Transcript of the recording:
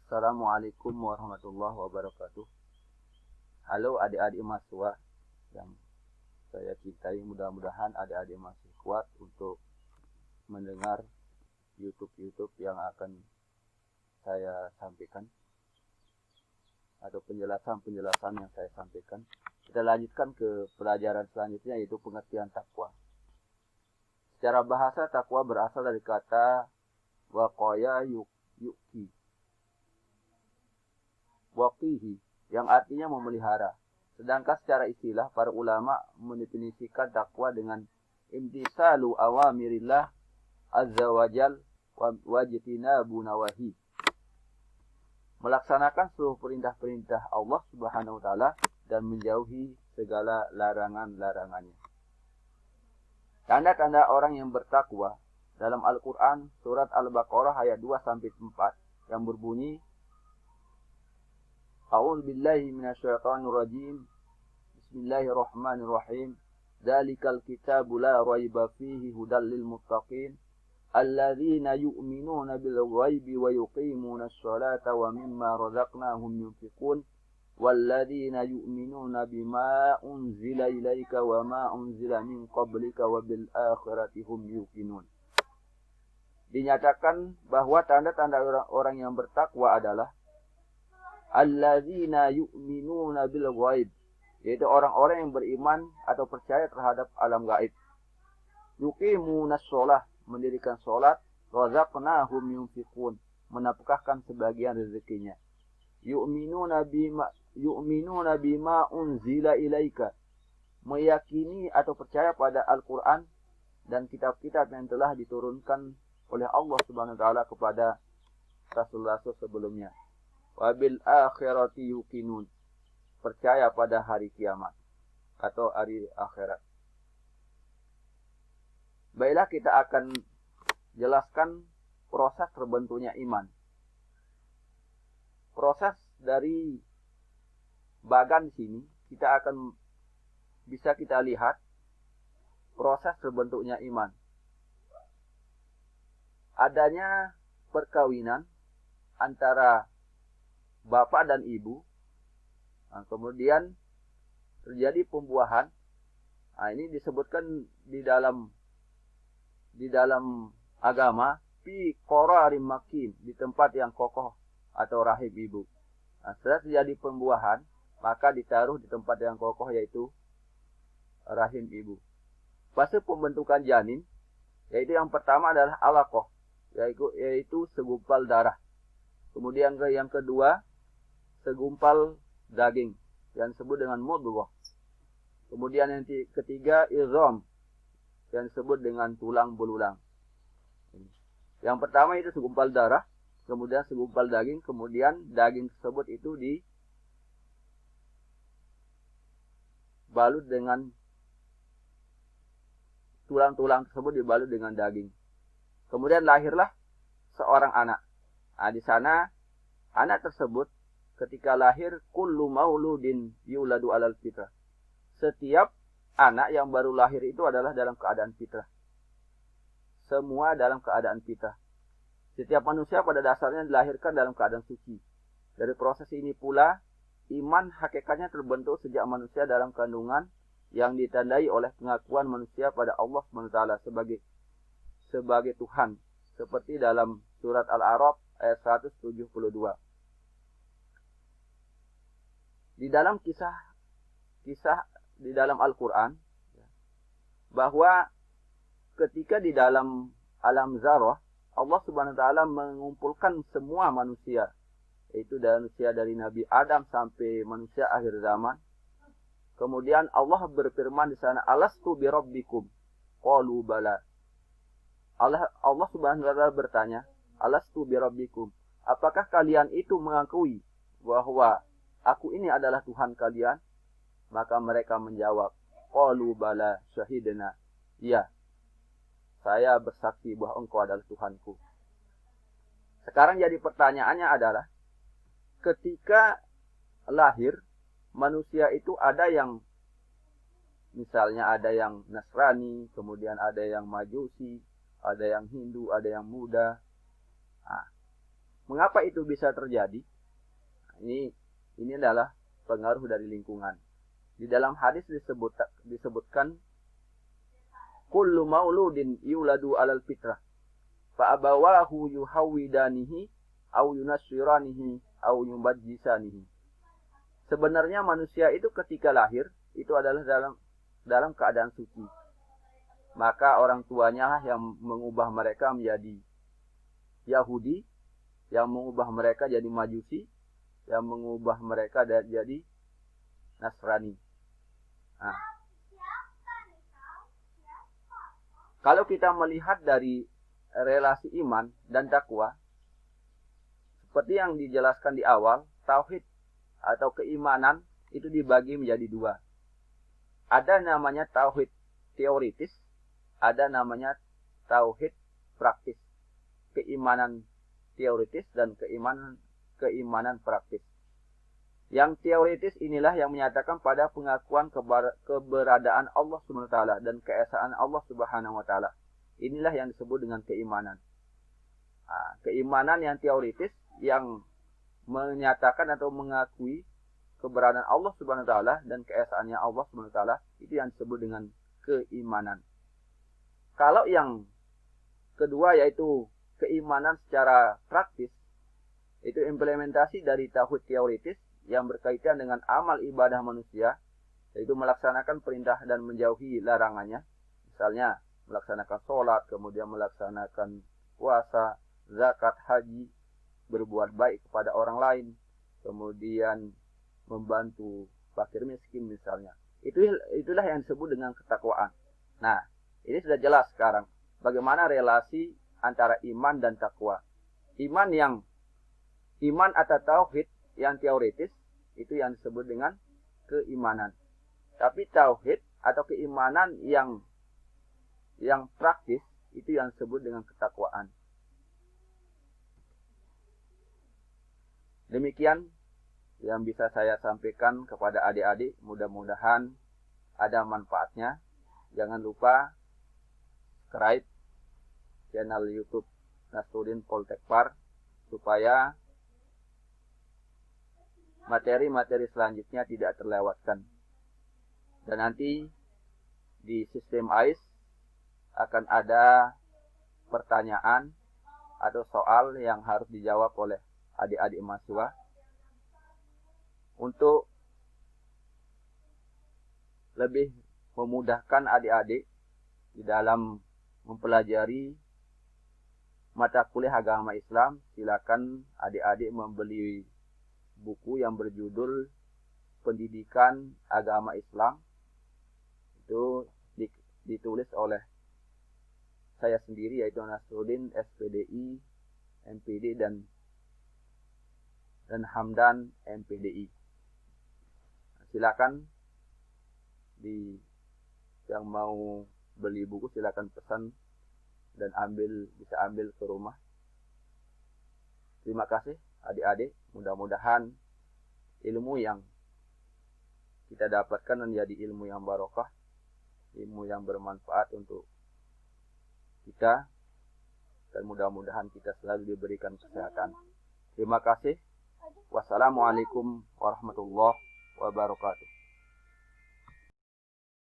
Assalamualaikum warahmatullahi wabarakatuh. Halo adik-adik mahasiswa yang saya cintai, mudah-mudahan adik-adik masih kuat untuk mendengar YouTube yang akan saya sampaikan atau penjelasan yang saya sampaikan. Kita lanjutkan ke pelajaran selanjutnya, yaitu pengertian takwa. Secara bahasa, takwa berasal dari kata waqaya yuqi, waqihi, yang artinya memelihara. Sedangkan secara istilah, para ulama mendefinisikan takwa dengan imtisalu awamirillah azza wajal wajtinabu nawahi, melaksanakan seluruh perintah-perintah Allah Subhanahu wa taala dan menjauhi segala larangan-larangannya. Tanda-tanda orang yang bertakwa dalam Al-Qur'an surat Al-Baqarah ayat 2 sampai 4 yang berbunyi, A'udzu billahi minasyaitonir rajim. Bismillahirrahmanirrahim. Dzalikal kitabu la raiba fihi hudal lil muttaqin alladzina yu'minuna bil ghaibi wa yuqimunas sholata wa mimma razaqnahum yunfiqun walladzina yu'minuna bima unzila ilaika wa ma unzila min qablika wa bil akhirati hum yuqinun. Dinyatakan bahwa tanda-tanda orang yang bertakwa adalah alladzina yu'minuna bil ghaib, yaitu orang-orang yang beriman atau percaya terhadap alam gaib. Yuqimunas shalah, mendirikan salat. Razaqnahum yunfiqun, menafkahkan sebagian rezekinya. Yu'minuna bima unzila ilaika, meyakini atau percaya pada Al-Qur'an dan kitab-kitab yang telah diturunkan oleh Allah Subhanahu wa taala kepada rasul-rasul sebelumnya. Wabil akhirati yuqinun, percaya pada hari kiamat atau hari akhirat. Baiklah, kita akan jelaskan proses terbentuknya iman. Proses dari bagan sini kita akan bisa kita lihat proses terbentuknya iman. Adanya perkawinan antara bapak dan ibu. Nah, kemudian terjadi pembuahan. Nah, ini disebutkan di dalam agama fi qararim makin, di tempat yang kokoh atau rahim ibu. Nah, setelah terjadi pembuahan, maka ditaruh di tempat yang kokoh, yaitu rahim ibu. Fase pembentukan janin, yaitu yang pertama adalah alaqah, yaitu segumpal darah. Kemudian yang kedua, segumpal daging yang disebut dengan mudghah. Kemudian yang ketiga, izam, yang disebut dengan tulang belulang. Yang pertama itu segumpal darah, kemudian segumpal daging, kemudian daging tersebut itu dibalut dengan tulang-tulang tersebut dibalut dengan daging. Kemudian lahirlah seorang anak. Nah, di sana anak tersebut ketika lahir, kullu mauludin yuladu alal fitrah. Setiap anak yang baru lahir itu adalah dalam keadaan fitrah. Semua dalam keadaan fitrah. Setiap manusia pada dasarnya dilahirkan dalam keadaan suci. Dari proses ini pula, iman hakikatnya terbentuk sejak manusia dalam kandungan yang ditandai oleh pengakuan manusia pada Allah SWT sebagai Tuhan. Seperti dalam surat Al-A'raf ayat 172. Di dalam kisah di dalam Al-Quran, bahwa ketika di dalam alam zarah, Allah Subhanahu wa taala mengumpulkan semua manusia, yaitu manusia dari Nabi Adam sampai manusia akhir zaman. Kemudian Allah berfirman di sana, alastu birabbikum? Qalu bala. Allah Subhanahu wa taala bertanya, alastu birabbikum? Apakah kalian itu mengakui bahwa aku ini adalah Tuhan kalian? Maka mereka menjawab, qalu bala syahidna. Ya, saya bersaksi bahwa engkau adalah Tuhanku. Sekarang jadi pertanyaannya adalah, ketika lahir, manusia itu ada yang, misalnya ada yang Nasrani, kemudian ada yang Majusi, ada yang Hindu, ada yang Buddha. Nah, Mengapa itu bisa terjadi? Ini adalah pengaruh dari lingkungan. Di dalam hadis disebutkan kullu mauludin yuladu alal fitrah fa abawahu yuhawidanihi au yunassiranihi au yumajjisanihi. Sebenarnya manusia itu ketika lahir itu adalah dalam keadaan suci. Maka orang tuanya yang mengubah mereka menjadi Yahudi, yang mengubah mereka jadi Majusi, yang mengubah mereka jadi Nasrani. Nah, kalau kita melihat dari relasi iman dan takwa, seperti yang dijelaskan di awal, tauhid atau keimanan itu dibagi menjadi dua. Ada namanya tauhid teoritis, ada namanya tauhid praktis. Keimanan teoritis dan keimanan praktis. Yang teoritis inilah yang menyatakan pada pengakuan keberadaan Allah Subhanahu wa taala dan keesaan Allah Subhanahu wa taala. Inilah yang disebut dengan keimanan. Nah, keimanan yang teoritis yang menyatakan atau mengakui keberadaan Allah Subhanahu wa taala dan keesaannya Allah Subhanahu wa taala, itu yang disebut dengan keimanan. Kalau yang kedua yaitu keimanan secara praktis, itu implementasi dari tauhid teoritis yang berkaitan dengan amal ibadah manusia, yaitu melaksanakan perintah dan menjauhi larangannya. Misalnya melaksanakan sholat, kemudian melaksanakan puasa, zakat, haji, berbuat baik kepada orang lain, kemudian membantu fakir miskin misalnya. Itulah yang disebut dengan ketakwaan. Nah, ini sudah jelas sekarang bagaimana relasi antara iman dan takwa. Iman atau tauhid yang teoritis itu yang disebut dengan keimanan. Tapi tauhid atau keimanan yang praktis itu yang disebut dengan ketakwaan. Demikian yang bisa saya sampaikan kepada adik-adik. Mudah-mudahan ada manfaatnya. Jangan lupa subscribe channel YouTube Nasruddin Poltekpar supaya materi-materi selanjutnya tidak terlewatkan. Dan nanti di sistem AIS akan ada pertanyaan atau soal yang harus dijawab oleh adik-adik mahasiswa untuk lebih memudahkan adik-adik di dalam mempelajari mata kuliah agama Islam. Silakan adik-adik membeli buku yang berjudul Pendidikan Agama Islam. Itu ditulis oleh saya sendiri, yaitu Nasruddin, SPDI, MPD, dan Hamdan, MPDI. Silakan yang mau beli buku silakan pesan dan bisa ambil ke rumah. Terima kasih adik-adik. Mudah-mudahan ilmu yang kita dapatkan menjadi ilmu yang barokah, ilmu yang bermanfaat untuk kita, dan mudah-mudahan kita selalu diberikan kesehatan. Terima kasih. Wassalamualaikum warahmatullahi wabarakatuh.